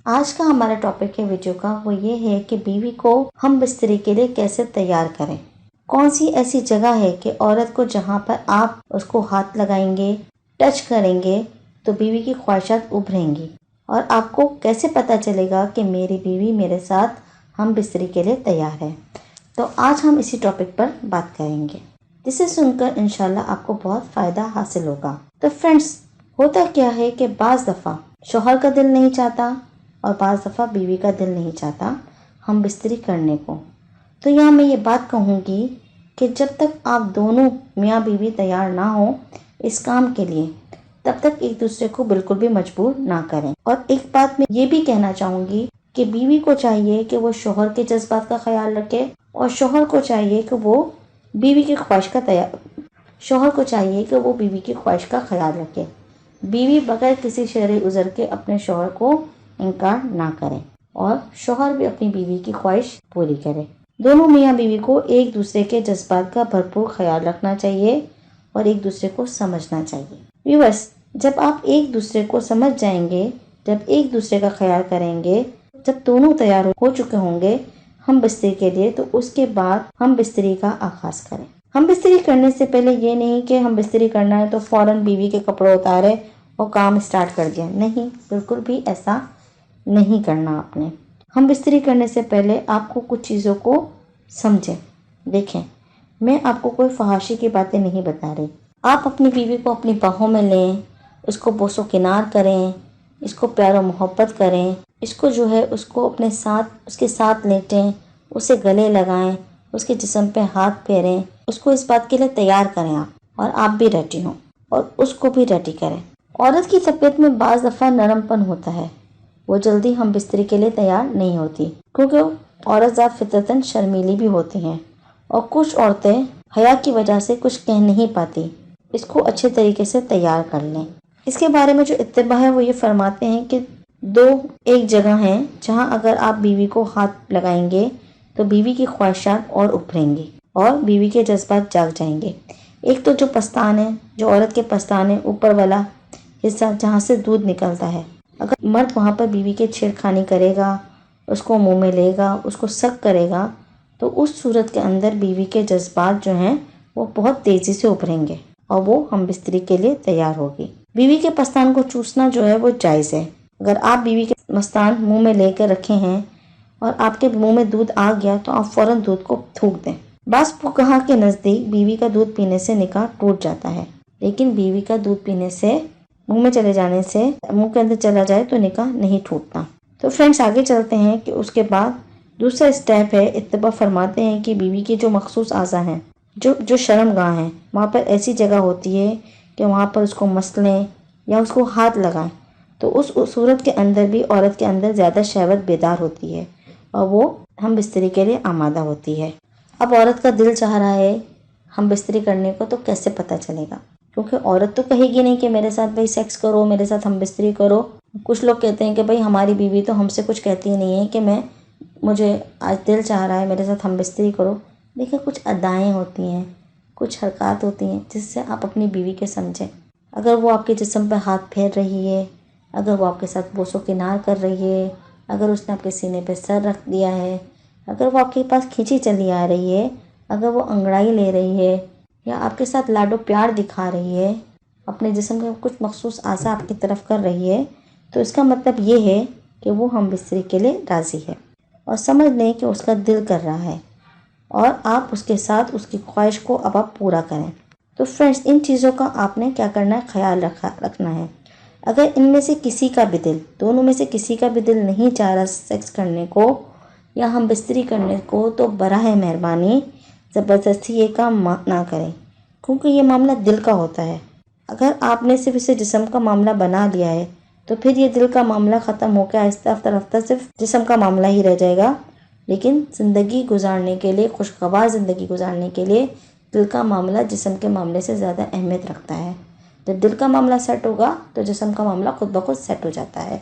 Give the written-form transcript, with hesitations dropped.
آج کا ہمارا ٹاپک ہے ویڈیو کا، وہ یہ ہے کہ بیوی کو ہم بستری کے لیے کیسے تیار کریں۔ کون سی ایسی جگہ ہے کہ عورت کو جہاں پر آپ اس کو ہاتھ لگائیں گے، ٹچ کریں گے تو بیوی کی خواہشات ابھریں گی، اور آپ کو کیسے پتہ چلے گا کہ میری بیوی میرے ساتھ ہم بستری کے لیے تیار ہے۔ تو آج ہم اسی ٹاپک پر بات کریں گے، جسے سن کر انشاءاللہ آپ کو بہت فائدہ حاصل ہوگا۔ تو فرینڈس، ہوتا کیا ہے کہ بعض دفعہ شوہر کا دل نہیں چاہتا اور بعض دفعہ بیوی کا دل نہیں چاہتا ہم بستری کرنے کو۔ تو یہاں میں یہ بات کہوں گی کہ جب تک آپ دونوں میاں بیوی تیار نہ ہوں اس کام کے لیے، تب تک ایک دوسرے کو بالکل بھی مجبور نہ کریں۔ اور ایک بات میں یہ بھی کہنا چاہوں گی کہ بیوی کو چاہیے کہ وہ شوہر کے جذبات کا خیال رکھے، اور شوہر کو چاہیے کہ وہ بیوی کی خواہش کا خیال رکھے۔ بیوی بغیر کسی شرعی عذر کے اپنے شوہر کو انکار نہ کرے، اور شوہر بھی اپنی بیوی کی خواہش پوری کرے۔ دونوں میاں بیوی کو ایک دوسرے کے جذبات کا بھرپور خیال رکھنا چاہیے اور ایک دوسرے کو سمجھنا چاہیے۔ ویورس، جب آپ ایک دوسرے کو سمجھ جائیں گے، جب ایک دوسرے کا خیال کریں گے، جب دونوں تیار ہو چکے ہوں گے ہم بستری کے لیے، تو اس کے بعد ہم بستری کا آغاز کریں۔ ہم بستری کرنے سے پہلے یہ نہیں کہ ہم بستری کرنا ہے تو فوراً بیوی کے کپڑے اتارے اور کام اسٹارٹ کر دیا۔ نہیں، بالکل بھی ایسا نہیں کرنا آپ نے۔ ہم بستری کرنے سے پہلے آپ کو کچھ چیزوں کو سمجھیں۔ دیکھیں، میں آپ کو کوئی فحاشی کی باتیں نہیں بتا رہی۔ آپ اپنی بیوی کو اپنی باہوں میں لیں، اس کو بوس و کنار کریں، اس کو پیار و محبت کریں، اس کو اپنے ساتھ، اس کے ساتھ لیٹیں، اسے گلے لگائیں، اس کے جسم پہ ہاتھ پھیریں، اس کو اس بات کے لیے تیار کریں آپ، اور آپ بھی ریڈی ہوں اور اس کو بھی ریڈی کریں۔ عورت کی طبیعت میں بعض دفعہ نرم پن ہوتا ہے، وہ جلدی ہم بستری کے لیے تیار نہیں ہوتی، کیونکہ عورت ذات فطرتاً شرمیلی بھی ہوتی ہیں، اور کچھ عورتیں حیا کی وجہ سے کچھ کہہ نہیں پاتی۔ اس کو اچھے طریقے سے تیار کر لیں۔ اس کے بارے میں جو اتباع ہے وہ یہ فرماتے ہیں کہ دو ایک جگہ ہیں جہاں اگر آپ بیوی کو ہاتھ لگائیں گے تو بیوی کی خواہشات اور ابھریں گی اور بیوی کے جذبات جاگ جائیں گے۔ ایک تو جو پستان ہے، جو عورت کے پستان ہے، اوپر والا حصہ جہاں سے دودھ نکلتا ہے، اگر مرد وہاں پر بیوی کے چھیڑخانی کرے گا، اس کو منہ میں لے گا، اس کو سک کرے گا، تو اس صورت کے اندر بیوی کے جذبات جو ہیں وہ بہت تیزی سے ابھریں گے اور وہ ہم بستری کے لیے تیار ہوگی۔ بیوی کے پستان کو چوسنا جو ہے وہ جائز ہے۔ اگر آپ بیوی کے پستان منہ میں لے کر رکھے ہیں اور آپ کے منہ میں دودھ آ گیا تو آپ فوراً دودھ کو تھوک دیں۔ بعض فقہا کے نزدیک بیوی کا دودھ پینے سے نکاح ٹوٹ جاتا ہے، لیکن بیوی کا دودھ پینے سے منہ میں چلے جانے سے، منہ کے اندر چلا جائے تو نکاح نہیں ٹوٹتا۔ تو فرینڈس، آگے چلتے ہیں کہ اس کے بعد دوسرا اسٹیپ ہے، اتباع فرماتے ہیں کہ بیوی کی جو مخصوص اعضاء ہیں، جو شرم گاہ ہیں، وہاں پر ایسی جگہ ہوتی ہے کہ وہاں پر اس کو مس لیں یا اس کو ہاتھ لگائیں، تو اس صورت کے اندر بھی عورت کے اندر زیادہ شہوت بیدار ہوتی ہے اور وہ ہم بستری کے لیے آمادہ ہوتی ہے۔ اب عورت کا دل چاہ رہا ہے ہم بستری کرنے کو، تو کیسے پتہ چلے گا؟ کیونکہ عورت تو کہے گی نہیں کہ میرے ساتھ بھائی سیکس کرو، میرے ساتھ ہم بستری کرو۔ کچھ لوگ کہتے ہیں کہ بھائی ہماری بیوی تو ہم سے کچھ کہتی نہیں ہے کہ مجھے آج دل چاہ رہا ہے میرے ساتھ ہم بستری کرو۔ دیکھیں، کچھ ادائیں ہوتی ہیں، کچھ حرکات ہوتی ہیں جس سے آپ اپنی بیوی کے سمجھیں۔ اگر وہ آپ کے جسم پہ ہاتھ پھیر رہی ہے، اگر وہ آپ کے ساتھ بوس و کنار کر رہی ہے، اگر اس نے آپ کے سینے پہ سر رکھ دیا ہے، اگر وہ آپ کے پاس کھینچی چلی آ رہی ہے، اگر وہ انگڑائی لے رہی ہے یا آپ کے ساتھ لاڈو پیار دکھا رہی ہے، اپنے جسم کے کچھ مخصوص اعضاء آپ کی طرف کر رہی ہے، تو اس کا مطلب یہ ہے کہ وہ ہم بستری کے لیے راضی ہے، اور سمجھ لیں کہ اس کا دل کر رہا ہے اور آپ اس کے ساتھ اس کی خواہش کو اب آپ پورا کریں۔ تو فرینڈس، ان چیزوں کا آپ نے کیا کرنا ہے، خیال رکھنا ہے۔ اگر ان میں سے کسی کا بھی دل، دونوں میں سے کسی کا بھی دل نہیں چاہ رہا سیکس کرنے کو یا ہم بستری کرنے کو، تو براہ مہربانی زبردستی یہ کام نہ کریں، کیونکہ یہ معاملہ دل کا ہوتا ہے۔ اگر آپ نے صرف اسے جسم کا معاملہ بنا لیا ہے تو پھر یہ دل کا معاملہ ختم ہو کے آہستہ آہستہ صرف جسم کا معاملہ ہی رہ جائے گا، لیکن زندگی گزارنے کے لیے، خوشگوار زندگی گزارنے کے لیے دل کا معاملہ جسم کے معاملے سے زیادہ اہمیت رکھتا ہے۔ جب دل کا معاملہ سیٹ ہوگا تو جسم کا معاملہ خود بخود سیٹ ہو جاتا ہے۔